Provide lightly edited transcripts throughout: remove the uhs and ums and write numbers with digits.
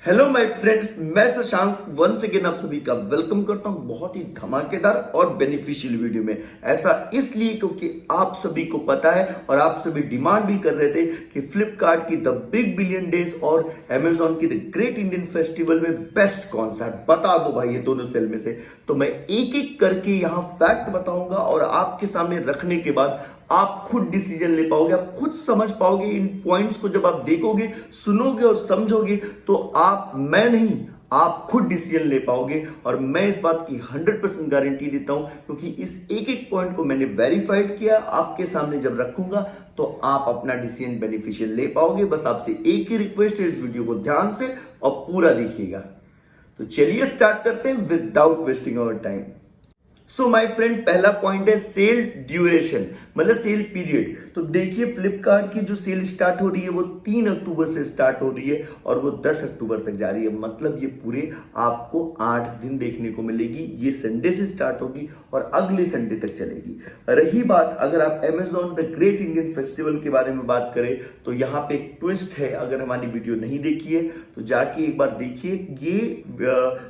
Hello my friends, मैं Shashank once again आप सभी का वेलकम करता हूं बहुत ही धमाकेदार और बेनिफिशियल वीडियो में। ऐसा इसलिए क्योंकि आप सभी को पता है और आप सभी डिमांड भी कर रहे थे कि फ्लिपकार्ट की द बिग बिलियन डेज और अमेजॉन की द ग्रेट इंडियन फेस्टिवल में बेस्ट कौन सा है, बता दो भाई ये दोनों सेल में से। तो मैं एक एक करके यहाँ फैक्ट बताऊंगा और आपके सामने रखने के बाद आप खुद डिसीजन ले पाओगे, आप खुद समझ पाओगे। इन पॉइंट्स को जब आप देखोगे, सुनोगे और समझोगे तो मैं नहीं, आप खुद डिसीजन ले पाओगे। और मैं इस बात की 100% गारंटी देता हूं क्योंकि इस एक एक पॉइंट को मैंने वेरीफाइड किया। आपके सामने जब रखूंगा तो आप अपना डिसीजन बेनिफिशियल ले पाओगे। बस आपसे एक ही रिक्वेस्ट है, इस वीडियो को ध्यान से और पूरा देखिएगा। तो चलिए स्टार्ट करते हैं without wasting our time. So my friend, पहला पॉइंट है सेल ड्यूरेशन, मतलब सेल पीरियड। तो देखिए फ्लिपकार्ट की जो सेल स्टार्ट हो रही है वो 3 अक्टूबर से स्टार्ट हो रही है और वो 10 अक्टूबर तक जा रही है। मतलब ये पूरे आपको 8 दिन देखने को मिलेगी। ये संडे से स्टार्ट होगी और अगले संडे तक चलेगी। रही बात अगर आप Amazon the great Indian festival के बारे में बात करें तो यहाँ पे एक ट्विस्ट है। अगर हमारी वीडियो नहीं देखी है तो जाके एक बार देखिए। ये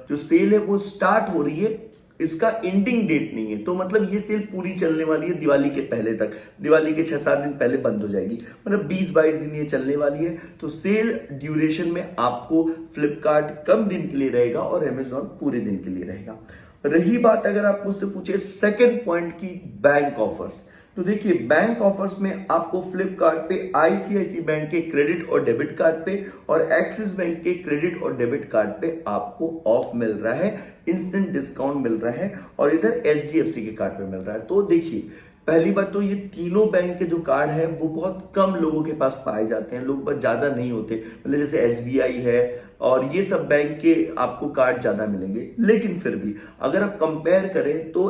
जो सेल है वो स्टार्ट हो रही है, इसका एंडिंग डेट नहीं है। तो मतलब ये सेल पूरी चलने वाली है दिवाली के पहले तक। दिवाली के 6-7 दिन पहले बंद हो जाएगी, मतलब 20-22 दिन ये चलने वाली है। तो सेल ड्यूरेशन में आपको फ्लिपकार्ट कम दिन के लिए रहेगा और अमेजॉन पूरे दिन के लिए रहेगा। रही बात अगर आप मुझसे पूछे सेकेंड पॉइंट की, बैंक ऑफर्स। तो देखिए बैंक ऑफर्स में आपको फ्लिपकार्ट पे आईसीआईसी बैंक के क्रेडिट और डेबिट कार्ड पे और एक्सिस बैंक के क्रेडिट और डेबिट कार्ड पे आपको ऑफ मिल रहा है, इंस्टेंट डिस्काउंट मिल रहा है। और इधर एचडीएफसी के कार्ड पे मिल रहा है। तो देखिए पहली बात तो ये तीनों बैंक के जो कार्ड है वो बहुत कम लोगों के पास पाए जाते हैं, लोग पास ज्यादा नहीं होते। मतलब जैसे एसबीआई है और ये सब बैंक के आपको कार्ड ज्यादा मिलेंगे। लेकिन फिर भी अगर आप कंपेयर करें तो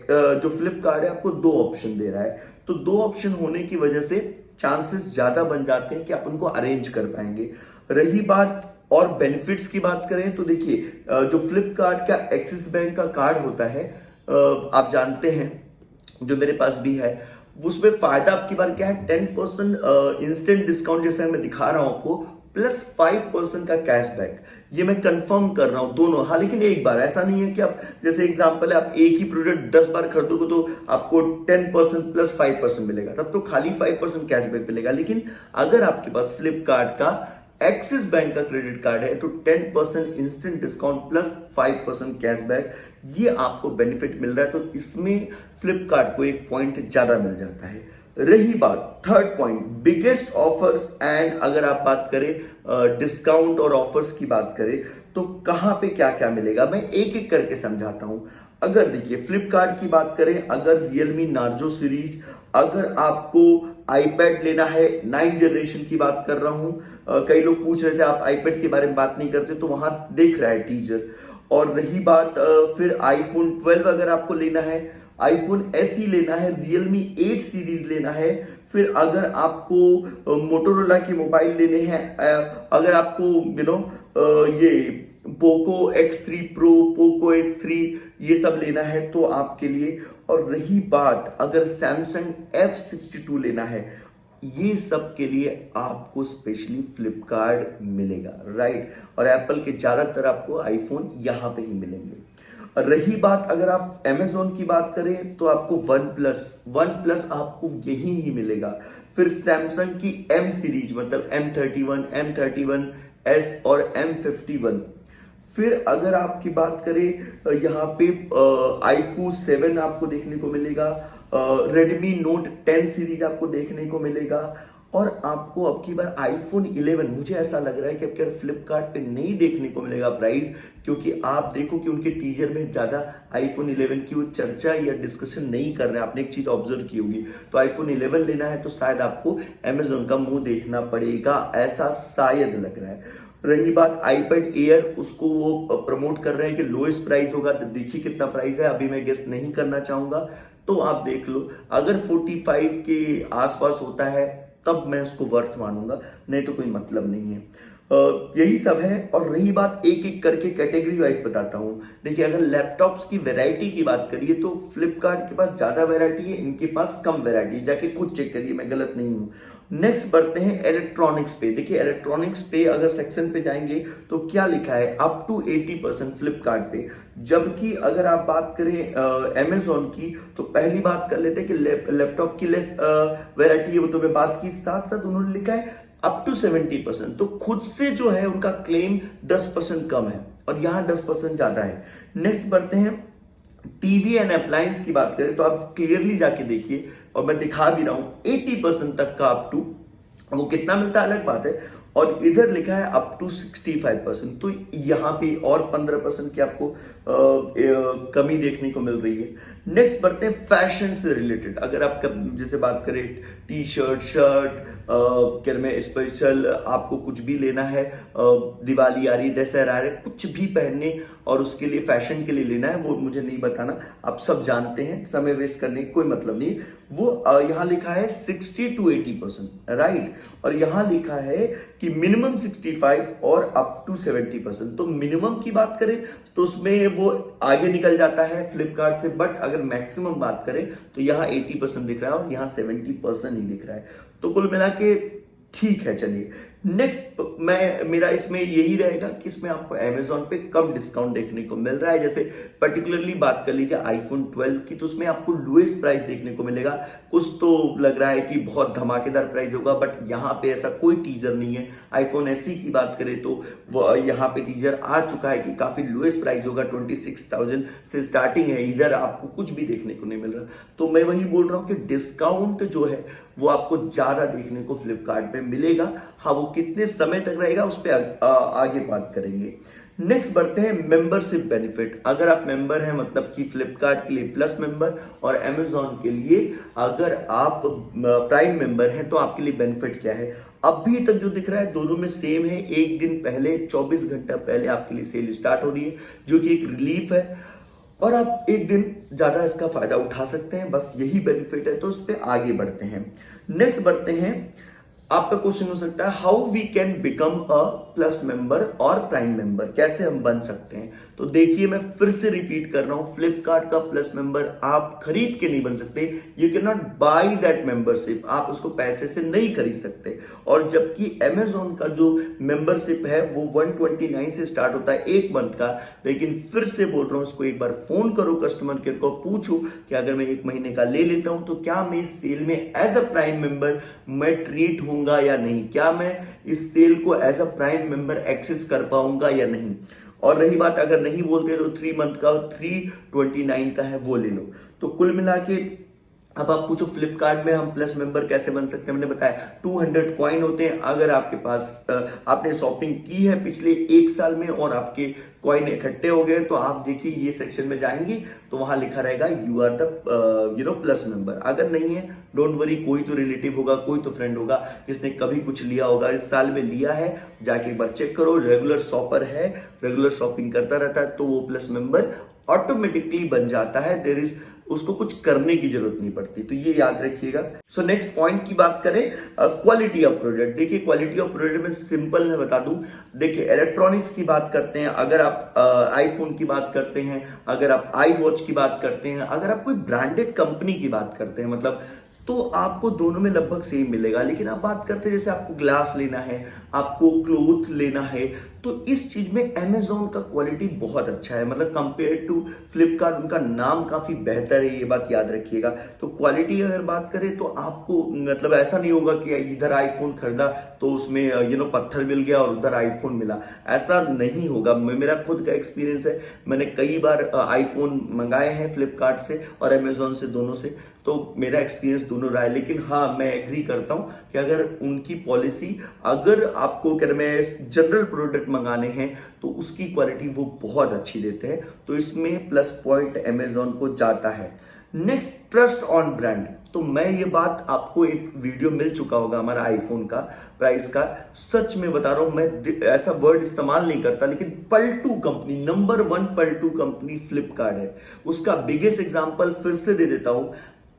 जो फ्लिपकार्ट है आपको 2 ऑप्शन दे रहा है। तो 2 ऑप्शन होने की वजह से चांसेस ज्यादा बन जाते हैं कि आप उनको अरेंज कर पाएंगे। रही बात और बेनिफिट्स की बात करें तो देखिए जो फ्लिपकार्ट का एक्सिस बैंक का कार्ड होता है, आप जानते हैं, जो मेरे पास भी है, उसमें फायदा आपकी बार क्या है, 10% इंस्टेंट डिस्काउंट जैसे मैं दिखा रहा हूं आपको, प्लस 5% का कैशबैक। ये मैं कंफर्म कर रहा हूं दोनों। हाँ, लेकिन एक बार, ऐसा नहीं है कि आप जैसे एग्जांपल है आप एक ही प्रोडक्ट 10 बार खरीदोगे तो आपको 10% प्लस 5% मिलेगा, तब तो खाली 5% कैशबैक मिलेगा। लेकिन अगर आपके पास फ्लिपकार्ट का एक्सिस बैंक का क्रेडिट कार्ड है तो 10% इंस्टेंट डिस्काउंट प्लस 5% कैशबैक, ये आपको बेनिफिट मिल रहा है। तो इसमें फ्लिपकार्ट को एक पॉइंट ज्यादा मिल जाता है। रही बात third point, biggest offers and अगर आप बात करें डिस्काउंट और ऑफर्स की बात करें तो कहां पे क्या क्या मिलेगा, मैं एक एक करके समझाता हूं। अगर देखिए फ्लिपकार्ट की बात करें, अगर रियलमी नार्जो सीरीज, अगर आपको आईपैड लेना है 9 जनरेशन की बात कर रहा हूं। कई लोग पूछ रहे थे आप आईपैड के बारे में बात नहीं करते, तो वहां देख रहा है टीजर। और रही बात फिर आईफोन 12 अगर आपको लेना है, आईफोन एसई लेना है, रियलमी 8 सीरीज लेना है, फिर अगर आपको मोटोरोला के मोबाइल लेने हैं, अगर आपको ये Poco X3 pro, Poco X3 ये सब लेना है तो आपके लिए। और रही बात अगर सैमसंग F62 लेना है, ये सब के लिए आपको स्पेशली फ्लिपकार्ट मिलेगा, राइट। और एप्पल के ज्यादातर आपको आईफोन यहां पे ही मिलेंगे। और रही बात अगर आप अमेजोन की बात करें तो आपको वन प्लस आपको यही ही मिलेगा। फिर सैमसंग की M सीरीज मतलब M31, M31s और M51। फिर अगर आपकी बात करें यहाँ पे iQOO 7 आपको देखने को मिलेगा, Redmi Note 10 सीरीज आपको देखने को मिलेगा। और आपको अब की बार आईफोन 11, मुझे ऐसा लग रहा है कि अब क्या फ्लिपकार्ट पे नहीं देखने को मिलेगा प्राइस, क्योंकि आप देखो कि उनके टीजर में ज्यादा आईफोन 11 की वो चर्चा या डिस्कशन नहीं कर रहे हैं। आपने एक चीज ऑब्जर्व की होगी, तो आईफोन 11 लेना है तो शायद आपको अमेजोन का मुंह देखना पड़ेगा, ऐसा शायद लग रहा है। रही बात आईपैड एयर, उसको वो प्रमोट कर रहे हैं कि लोएस्ट प्राइस होगा, तो देखिए कितना प्राइस है, अभी मैं गेस नहीं करना चाहूंगा, तो आप देख लो। अगर 45 के आसपास होता है तब मैं उसको वर्थ मानूंगा, नहीं तो कोई मतलब नहीं है। यही सब है। और रही बात एक एक करके कैटेगरी वाइज बताता हूं। देखिए अगर लैपटॉप्स की वैरायटी की बात करिए तो फ्लिपकार्ट के पास ज्यादा वैरायटी है, इनके पास कम वैरायटी, जाके खुद चेक करिए, मैं गलत नहीं हूं। नेक्स्ट बढ़ते हैं इलेक्ट्रॉनिक्स पे। देखिए इलेक्ट्रॉनिक्स पे अगर सेक्शन पे जाएंगे तो क्या लिखा है, अप टू 80% फ्लिपकार्ट पे। जबकि अगर आप बात करें अमेजोन की, तो पहली बात कर लेते हैं कि लैपटॉप की लेस वेराइटी है, वो तो मैं बात की, साथ साथ उन्होंने लिखा है अप टू 70%। तो खुद से जो है उनका क्लेम 10% कम है और यहां 10% ज्यादा है। नेक्स्ट बढ़ते हैं टीवी एंड अप्लायंस की बात करें तो आप क्लियरली जाके देखिए, और मैं दिखा भी रहा हूं 80% तक का अप टू, वो कितना मिलता है अलग बात है। और इधर लिखा है अप टू 65%, तो यहां पे और 15% की आपको कमी देखने को मिल रही है। नेक्स्ट बढ़ते हैं फैशन से रिलेटेड। अगर आप जैसे बात करें टी शर्ट, शर्ट, क्या में स्पेशल आपको कुछ भी लेना है, दिवाली आ रही, दशहरा आ रही, कुछ भी पहनने और उसके लिए फैशन के लिए लेना है, वो मुझे नहीं बताना, आप सब जानते हैं, समय वेस्ट करने की कोई मतलब नहीं। वो यहां लिखा है 60 to 80%, राइट। और यहां लिखा है कि मिनिमम 65 और अप टू 70%। तो मिनिमम की बात करें तो उसमें वो आगे निकल जाता है फ्लिपकार्ट से, बट अगर मैक्सिमम बात करें तो यहाँ 80% दिख रहा है और यहाँ 70% ही दिख रहा है। तो कुल मिला के ठीक है। चलिए नेक्स्ट मेरा इसमें यही रहेगा कि इसमें आपको अमेजोन पे कम डिस्काउंट देखने को मिल रहा है। जैसे पर्टिकुलरली बात कर लीजिए आईफोन 12 की, तो उसमें आपको लोएस्ट प्राइस देखने को मिलेगा। कुछ तो लग रहा है कि बहुत धमाकेदार प्राइस होगा, बट यहाँ पे ऐसा कोई टीजर नहीं है। आईफोन एसई की बात करें तो वो यहाँ पे टीजर आ चुका है कि काफी लोएस्ट प्राइस होगा, 26,000 से स्टार्टिंग है। इधर आपको कुछ भी देखने को नहीं मिल रहा। तो मैं वही बोल रहा हूँ कि डिस्काउंट जो है वो आपको ज्यादा देखने को फ्लिपकार्ट पे मिलेगा। हाँ, वो कितने समय तक रहेगा उस पर आगे बात करेंगे। नेक्स्ट बढ़ते हैं मेंबरशिप बेनिफिट। अगर आप मेंबर हैं, मतलब कि फ्लिपकार्ट के लिए प्लस मेंबर और अमेजॉन के लिए अगर आप प्राइम मेंबर हैं, तो आपके लिए बेनिफिट क्या है। अभी तक जो दिख रहा है दोनों में सेम है। एक दिन पहले 24 घंटा पहले आपके लिए सेल स्टार्ट हो रही है, जो कि एक रिलीफ है और आप एक दिन ज्यादा इसका फायदा उठा सकते हैं। बस यही बेनिफिट है। तो उस पर आगे बढ़ते हैं। नेक्स्ट बढ़ते हैं, आपका क्वेश्चन हो सकता है how we can become a plus member और प्राइम मेंबर, कैसे हम बन सकते हैं। तो देखिए मैं फिर से रिपीट कर रहा हूं, फ्लिपकार्ट का प्लस मेंबर आप खरीद के नहीं बन सकते। You can not by that membership, आप उसको पैसे से नहीं खरीद सकते। और जबकि अमेजोन का जो मेंबरशिप है वो 129 से स्टार्ट होता है एक मंथ का। लेकिन फिर से बोल रहा हूं, उसको एक बार फोन करो कस्टमर केयर को, पूछो कि अगर मैं एक महीने का ले लेता हूं तो क्या मैं इस सेल में एज अ प्राइम मेंबर मैं ट्रीट हूंगा या नहीं, क्या मैं इस सेल को as a prime member access कर पाऊंगा या नहीं। और रही बात अगर नहीं बोलते तो 3 मंथ का 329 का है वो ले लो। तो कुल मिला के अब आप पूछो फ्लिपकार्ट में हम प्लस मेंबर कैसे बन सकते हैं। मैंने बताया 200 कॉइन होते हैं। अगर आपके पास आपने शॉपिंग की है पिछले 1 साल में और आपके कॉइन इकट्ठे हो गए, तो आप देखिए ये सेक्शन में जाएंगे तो वहां लिखा रहेगा you are the plus member. अगर नहीं है डोंट वरी, कोई तो रिलेटिव होगा, कोई तो फ्रेंड होगा जिसने कभी कुछ लिया होगा, इस साल में लिया है, जाके एक बार चेक करो। रेगुलर शॉपर है, रेगुलर शॉपिंग करता रहता है, तो वो प्लस मेंबर ऑटोमेटिकली बन जाता है। देयर इज उसको कुछ करने की जरूरत नहीं पड़ती। तो ये याद रखिएगा। सो नेक्स्ट पॉइंट की बात करें, क्वालिटी ऑफ प्रोडक्ट। देखिए क्वालिटी ऑफ प्रोडक्ट में सिंपल मैं बता दूं, देखिए इलेक्ट्रॉनिक्स की बात करते हैं, अगर आप आईफोन की बात करते हैं, अगर आप आई वॉच की बात करते हैं, अगर आप कोई ब्रांडेड कंपनी की बात करते हैं, मतलब तो आपको दोनों में लगभग सेम मिलेगा। लेकिन आप बात करते हैं जैसे आपको ग्लास लेना है, आपको क्लोथ लेना है, तो इस चीज में अमेजोन का क्वालिटी बहुत अच्छा है। मतलब कंपेयर टू फ्लिपकार्ट उनका नाम काफी बेहतर है, ये बात याद रखिएगा। तो क्वालिटी अगर बात करें तो आपको मतलब ऐसा नहीं होगा कि इधर आईफोन खरीदा तो उसमें पत्थर मिल गया और उधर आईफोन मिला, ऐसा नहीं होगा। मेरा खुद का एक्सपीरियंस है, मैंने कई बार आईफोन मंगाए हैं फ्लिपकार्ट से और अमेजोन से, दोनों से, तो मेरा एक्सपीरियंस दोनों रहा है। लेकिन हाँ, मैं एग्री करता हूं कि अगर उनकी पॉलिसी, अगर आपको जनरल प्रोडक्ट मंगाने हैं तो उसकी क्वालिटी वो बहुत अच्छी देते हैं। तो इसमें प्लस पॉइंट अमेजोन को जाता है। Next, trust on brand. तो मैं ये बात आपको एक वीडियो मिल चुका होगा हमारा आईफोन का प्राइस का। सच में बता रहा हूं, मैं ऐसा वर्ड इस्तेमाल नहीं करता, लेकिन Paltu company, number 1 Paltu company Flipkart है। उसका बिगेस्ट एग्जांपल फिर से दे देता हूं।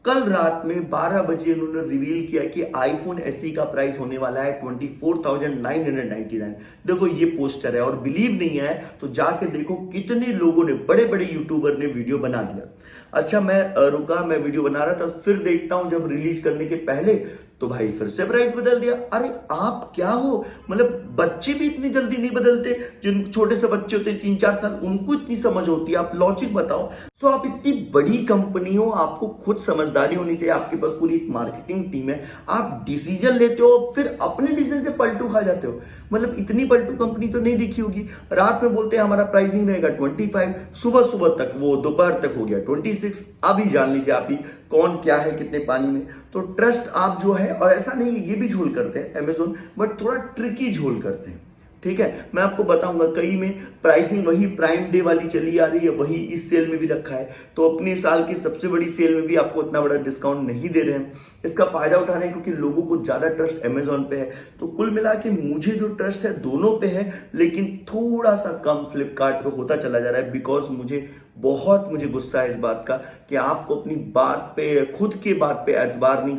कल रात में 12 बजे उन्होंने रिवील किया कि आईफोन एसई का प्राइस होने वाला है 24,999। देखो ये पोस्टर है और बिलीव नहीं है तो जाके देखो कितने लोगों ने, बड़े बड़े यूट्यूबर ने वीडियो बना दिया। अच्छा मैं रुका, मैं वीडियो बना रहा था, फिर देखता हूं जब रिलीज करने के पहले तो भाई फिर से प्राइस बदल दिया। अरे आप क्या हो, मतलब बच्चे भी इतनी जल्दी नहीं बदलते, जिन छोटे से बच्चे होते 3-4 साल, उनको इतनी समझ होती है, आप लॉजिक बताओ। सो आप इतनी बड़ी कंपनी हो, आपको खुद समझदारी होनी चाहिए, आपके पास पूरी एक मार्केटिंग टीम है, आप डिसीजन लेते हो फिर अपने डिसीजन से पलटू खा जाते हो। मतलब इतनी पलटू कंपनी तो नहीं दिखी होगी। रात में बोलते हैं हमारा प्राइसिंग रहेगा 25, सुबह सुबह तक वो दोपहर तक हो गया 26। अभी जान लीजिए आप ही कौन क्या है कितने पानी में। तो ट्रस्ट आप जो है, और ऐसा नहीं ये भी झोल करते हैं अमेजोन, बट थोड़ा ट्रिकी झोल करते हैं, ठीक है। मैं आपको बताऊंगा, कई में प्राइसिंग वही प्राइम डे वाली चली आ रही है, वही इस सेल में भी रखा है। तो अपनी साल की सबसे बड़ी सेल में भी आपको इतना बड़ा डिस्काउंट नहीं दे रहे हैं। इसका फायदा उठा रहे हैं क्योंकि लोगों को ज्यादा ट्रस्ट अमेजोन पे है। तो कुल मिला के मुझे जो ट्रस्ट है दोनों पे है, लेकिन थोड़ा सा कम फ्लिपकार्ट पे होता चला जा रहा है। बिकॉज मुझे गुस्सा है इस बात का कि आपको अपनी बात पे, खुद की बात पे एतबार नहीं,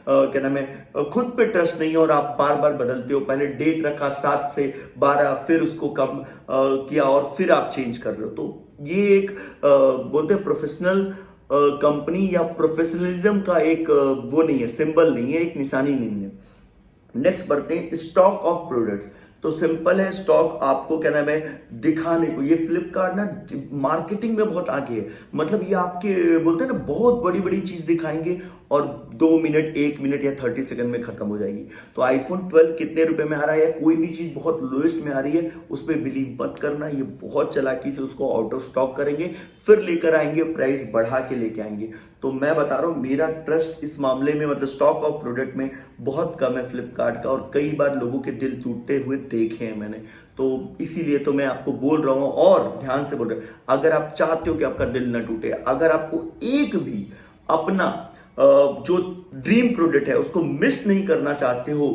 क्या नाम है, खुद पे ट्रस्ट नहीं है, और आप बार बार बदलते हो। पहले डेट रखा 7 से 12, फिर उसको कम किया और फिर आप चेंज कर रहे हो। तो ये एक बोलते हैं प्रोफेशनल कंपनी या प्रोफेशनलिज्म का एक वो नहीं है, सिंबल नहीं है, एक निशानी नहीं है। नेक्स्ट बढ़ते हैं स्टॉक ऑफ प्रोडक्ट्स। तो सिंपल है, स्टॉक आपको क्या नाम है दिखाने को। ये फ्लिपकार्ट ना मार्केटिंग में बहुत आगे है। मतलब ये आपके बोलते हैं ना बहुत बड़ी बड़ी चीज दिखाएंगे और 2 मिनट 1 मिनट या 30 सेकंड में खत्म हो जाएगी। तो आईफोन 12 कितने रुपए में आ रहा है, या कोई भी चीज बहुत लोएस्ट में आ रही है, उस पर बिलीव मत करना। ये बहुत चालाकी से उसको आउट ऑफ स्टॉक करेंगे, फिर लेकर आएंगे, प्राइस बढ़ा के लेके आएंगे। तो मैं बता रहा हूं, मेरा ट्रस्ट इस मामले में, मतलब स्टॉक ऑफ प्रोडक्ट में, बहुत कम है फ्लिपकार्ट का। और कई बार लोगों के दिल टूटते हुए देखे हैं मैंने। तो इसीलिए तो मैं आपको बोल रहा हूं, और ध्यान से बोल रहा हूं, अगर आप चाहते हो कि आपका दिल ना टूटे, अगर आपको एक भी अपना जो ड्रीम प्रोडक्ट है उसको मिस नहीं करना चाहते हो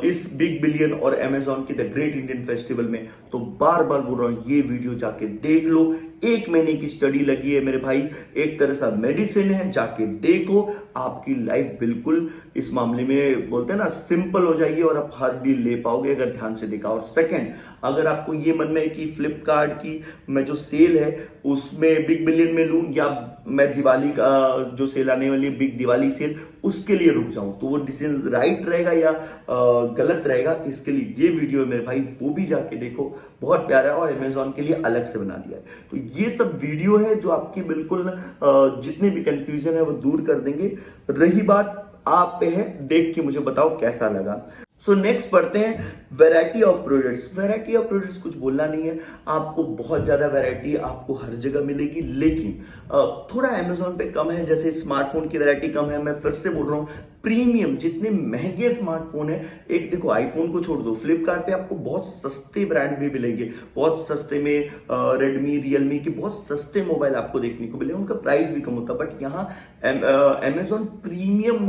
इस बिग बिलियन और अमेजॉन की द ग्रेट इंडियन फेस्टिवल में, तो बार बार बोल रहा हूं ये वीडियो जाके देख लो। 1 महीने की स्टडी लगी है मेरे भाई, एक तरह से मेडिसिन है, जाके देखो। आपकी लाइफ बिल्कुल इस मामले में बोलते हैं ना सिंपल हो जाएगी, और आप हर डील ले पाओगे अगर ध्यान से देखा। और सेकंड, अगर आपको ये मन में है कि फ्लिपकार्ट की मैं जो सेल है उसमें बिग बिलियन में लूं, या मैं दिवाली का जो सेल आने वाली है बिग दिवाली सेल, उसके लिए रुक जाऊं, तो वो डिसीजन राइट रहेगा या गलत रहेगा, इसके लिए ये वीडियो है मेरे भाई, वो भी जाके देखो। बहुत प्यारा है और अमेजॉन के लिए अलग से बना दिया है। तो ये सब वीडियो है जो आपकी बिल्कुल जितने भी कंफ्यूजन है वो दूर कर देंगे। रही बात आप पे है, देख के मुझे बताओ कैसा लगा। सो नेक्स्ट पढ़ते हैं variety of products. Variety of products कुछ बोलना नहीं है, आपको बहुत ज्यादा वैरायटी आपको हर जगह मिलेगी, लेकिन थोड़ा अमेजोन पे कम है। जैसे स्मार्टफोन की वैरायटी कम है। मैं फिर से बोल रहा हूँ, प्रीमियम जितने महंगे स्मार्टफोन है, एक देखो आईफोन को छोड़ दो, फ्लिपकार्ट पे आपको बहुत सस्ते ब्रांड भी मिलेंगे, बहुत सस्ते में रेडमी रियलमी के बहुत सस्ते मोबाइल आपको देखने को मिलेंगे, उनका प्राइस भी कम होता है। बट यहाँ अमेजोन प्रीमियम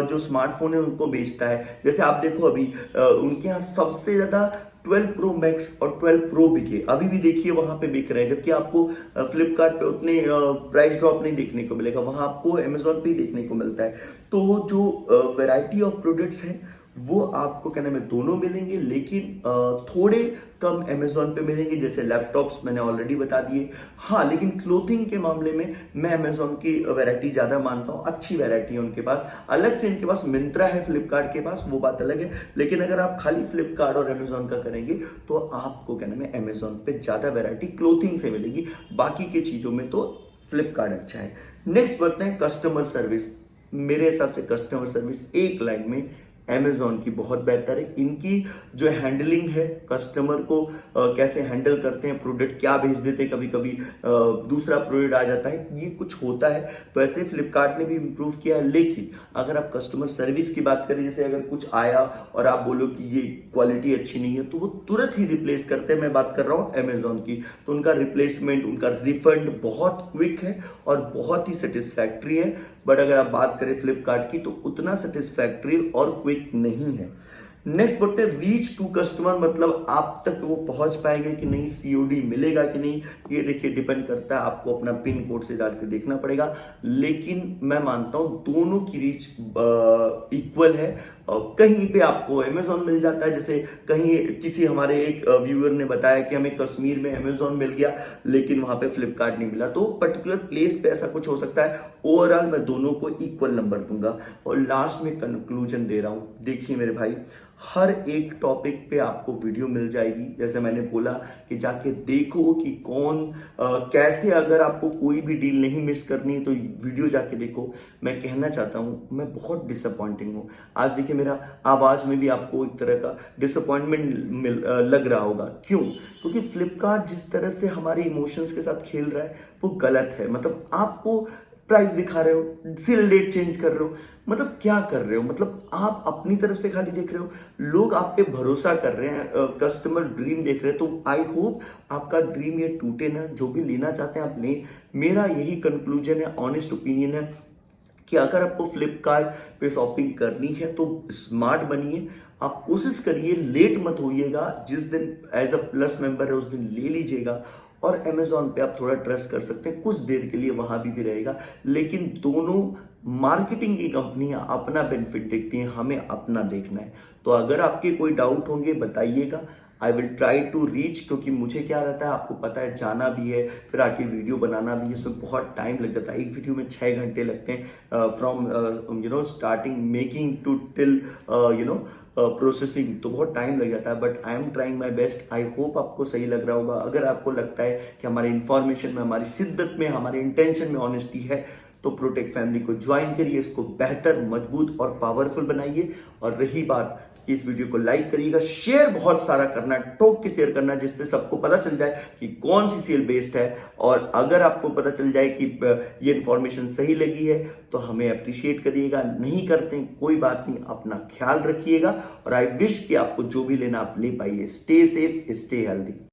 जो स्मार्टफोन है उनको बेचता है। जैसे आप देखो अभी उनके यहाँ सबसे ज्यादा 12 प्रो मैक्स और 12 प्रो बिके, अभी भी देखिए वहां पे बिक रहे हैं, जबकि आपको फ्लिपकार्ट पे उतने प्राइस ड्रॉप नहीं देखने को मिलेगा, वहां आपको अमेजोन पे ही देखने को मिलता है। तो जो वैरायटी ऑफ प्रोडक्ट्स हैं वो आपको क्या नाम है दोनों मिलेंगे, लेकिन थोड़े कम अमेजोन पे मिलेंगे। जैसे लैपटॉप्स मैंने ऑलरेडी बता दिए। हाँ, लेकिन क्लोथिंग के मामले में मैं अमेजोन की वैरायटी ज्यादा मानता हूँ, अच्छी वैरायटी है उनके पास। अलग से इनके पास मिंत्रा है फ्लिपकार्ट के पास, वो बात अलग है। लेकिन अगर आप खाली फ्लिपकार्ट और अमेजोन का करेंगे तो आपको क्या नाम है अमेजोन पे ज्यादा वैरायटी क्लोथिंग से मिलेगी, बाकी के चीजों में तो फ्लिपकार्ट अच्छा है। नेक्स्ट बढ़ते हैं कस्टमर सर्विस। मेरे हिसाब से कस्टमर सर्विस एक लाइन में अमेजोन की बहुत बेहतर है। इनकी जो हैंडलिंग है, कस्टमर को कैसे हैंडल करते हैं, प्रोडक्ट क्या भेज देते हैं, कभी कभी दूसरा प्रोडक्ट आ जाता है, ये कुछ होता है। तो ऐसे फ्लिपकार्ट ने भी इंप्रूव किया है। लेकिन अगर आप कस्टमर सर्विस की बात करें, जैसे अगर कुछ आया और आप बोलो कि ये क्वालिटी अच्छी नहीं है, तो वो तुरंत ही रिप्लेस करते हैं। मैं बात कर रहा हूँ अमेजोन की, तो उनका रिप्लेसमेंट, उनका रिफंड बहुत क्विक है और बहुत ही सेटिस्फैक्ट्री है। बट अगर आप बात करें फ्लिपकार्ट की, तो उतना सेटिस्फैक्ट्री और क्विक नहीं है। नेक्स्ट बढ़ते हैं रीच टू कस्टमर, मतलब आप तक वो पहुंच पाएंगे कि नहीं, सीओडी मिलेगा कि नहीं, ये देखिए डिपेंड करता है, आपको अपना पिन कोड से डाल के देखना पड़ेगा। लेकिन मैं मानता हूं दोनों की रीच इक्वल है। कहीं पे आपको अमेजोन मिल जाता है, जैसे कहीं किसी हमारे एक व्यूअर ने बताया कि हमें कश्मीर में अमेजोन मिल गया लेकिन वहां पे फ्लिपकार्ट नहीं मिला। तो पर्टिकुलर प्लेस पे ऐसा कुछ हो सकता है। ओवरऑल मैं दोनों को इक्वल नंबर दूंगा। और लास्ट में कंक्लूजन दे रहा हूं, देखिए मेरे भाई, हर एक टॉपिक पे आपको वीडियो मिल जाएगी। जैसे मैंने बोला कि जाके देखो कि कौन कैसे, अगर आपको कोई भी डील नहीं मिस करनी है तो वीडियो जाके देखो। मैं कहना चाहता हूं मैं बहुत डिसअपॉइंटिंग हूं आज। देखिए मेरा आवाज में भी आपको एक तरह का डिसअपॉइंटमेंट लग रहा होगा। क्यों? क्योंकि फ्लिपकार्ट जिस तरह से हमारे इमोशंस के साथ खेल रहा है वो गलत है। मतलब आपको प्राइस दिखा रहे हो, सेल डेट चेंज कर रहे हो, मतलब क्या कर रहे हो? मतलब आप अपनी तरफ से खाली देख रहे हो, लोग आप पे भरोसा कर रहे हैं, कस्टमर ड्रीम देख रहे हैं। तो आई होप आपका ड्रीम ये टूटे ना, जो भी लेना चाहते हैं आप लें। मेरा यही कंक्लूजन है, ऑनेस्ट ओपिनियन है कि अगर आपको फ्लिपकार्ट पे शॉपिंग करनी है तो स्मार्ट बनिए। आप कोशिश करिए, लेट मत होइएगा। जिस दिन एज अ प्लस मेंबर है उस दिन ले लीजिएगा। और अमेजोन पे आप थोड़ा ट्रस्ट कर सकते हैं, कुछ देर के लिए वहां भी रहेगा। लेकिन दोनों मार्केटिंग की कंपनियां अपना बेनिफिट देखती हैं, हमें अपना देखना है। तो अगर आपके कोई डाउट होंगे बताइएगा, I will try to reach. क्योंकि मुझे क्या रहता है आपको पता है, जाना भी है फिर आके वीडियो बनाना भी है, इसमें बहुत टाइम लग जाता है। एक वीडियो में 6 घंटे लगते हैं from starting making to till processing, तो बहुत टाइम लग जाता है। But I am trying my best. I hope आपको सही लग रहा होगा। अगर आपको लगता है कि हमारे इन्फॉर्मेशन में, हमारी शिद्दत में, हमारे इंटेंशन में ऑनेस्टी है तो प्रोटेक्ट फैमिली को ज्वाइन करिए, इसको बेहतर, मजबूत और पावरफुल बनाइए। और रही बात कि इस वीडियो को लाइक करिएगा, शेयर बहुत सारा करना, ठोक के शेयर करना, जिससे सबको पता चल जाए कि कौन सी सेल बेस्ड है। और अगर आपको पता चल जाए कि ये इन्फॉर्मेशन सही लगी है तो हमें अप्रिशिएट करिएगा। नहीं करते हैं कोई बात नहीं, अपना ख्याल रखिएगा। और आई विश कि आपको जो भी लेना आप ले पाइए। Stay safe, stay healthy.